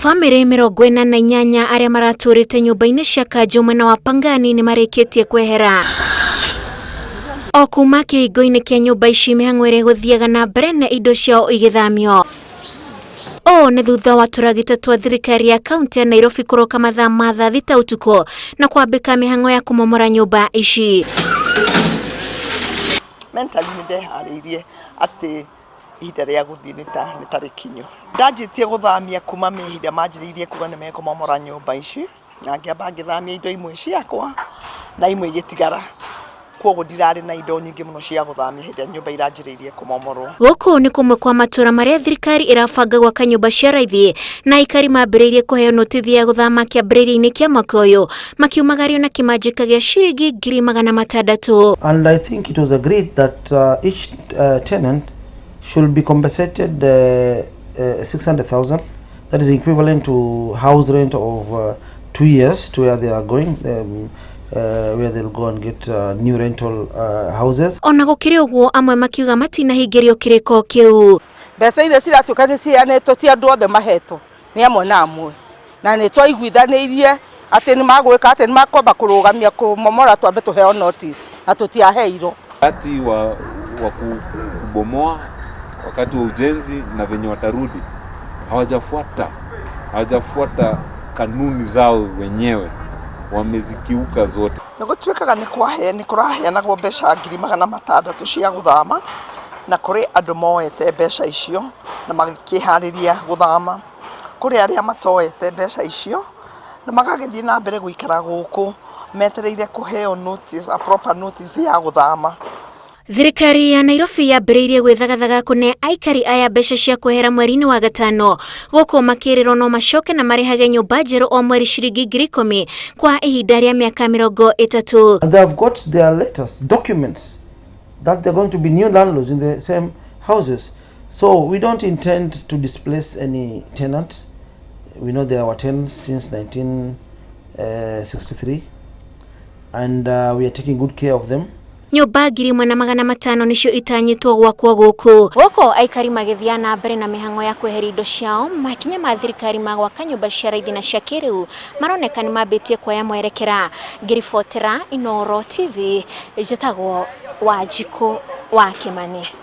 Family 48 aria maraturite nyumba-ini cia Kanjo mwena wa Pangani ni marikitie kwehera. O kuma kihingo-ini kia nyumba ici mihang'o iria guthiaga na mbere na indo ciao igithamio. O ni thutha wa turagita twa thirikari ya kaunti ya Nairobi kuroka mathaa ma thaa thita utuku na kwambika mihang'o ya kumomora nyumba ici. Mentally ndehariirie ati ihinda ria guthii nitari kinyu. Ndanjitie guthamia kuma mihinda manjiriirie kuga ni mekumomora nyumba ici na ngiamba ngithamia indo imwe ciakwa na imwe igitigara. Koguo ndirari na indo nyingi muno cia guthamia hindi nyumba iranjiriirie kumomorwo. Guku ni kumwe kwa matura maria thirikari irabanga gwaka nyumba cia raithi na ikari mambiriirie kuheo notithi ya guthama kiambiriria-ini kia mwaka uyu makiumagario na kimanjika gia ciringi 600,000. And I think it was agreed that each tenant should be compensated 600,000. That is equivalent to house rent of 2 years to where they are going. Where they'll go and get new rental houses. Ona gukiri uguo amwe makiuga matinahingirio kiriko kiu. Mbeca iria ciratuka ni cianetwo ti andu othe mahetwo ni amwe na amwe na ni twaiguithanirie ati ni magwika ati ni makwamba kurugamia kumomora twambe tuheo notice na tutiaheirwo. Wakati wa kubomoa, wakati wa ujenzi na venye watarudi hawajafuata kanuni zao wenyewe, wamezikiuka zote. Nigutwikaga ni kuraheanagwo mbeca 600,000 cia guthama na kuri andu moete mbeca icio na magikihariria guthama, kuri aria matoete mbeca icio na magagithie na mbere guikara guku metereire kuheo notice, a proper notice ya guthama. Thirikari ya Nairobi yambiriirie gwithagathaga kune aikari aya mbeca cia kwehera mweri-ini wa gatano guku makirirwo no macoke na marihage nyumba njeru o mweri ciringi 10,000 kwa ihinda ria miaka 30. And they have got their letters, documents that they're going to be new landlords in the same houses. So we don't intend to displace any tenant. We know they are our tenants since 1963 and we are taking good care of them. Nyumba 1,500 nicio itanyitwo gwakwo guku aikari magithia na mbere na mihang'o ya kwehera indo ciao. Makinya ma thirikari ma gwaka nyumba cia raithi na cia kiriu maroneka ni mambitie kuoya mwerekera. Ngiribotera Inooro TV, njitagwo Wanjiku wa Kimani.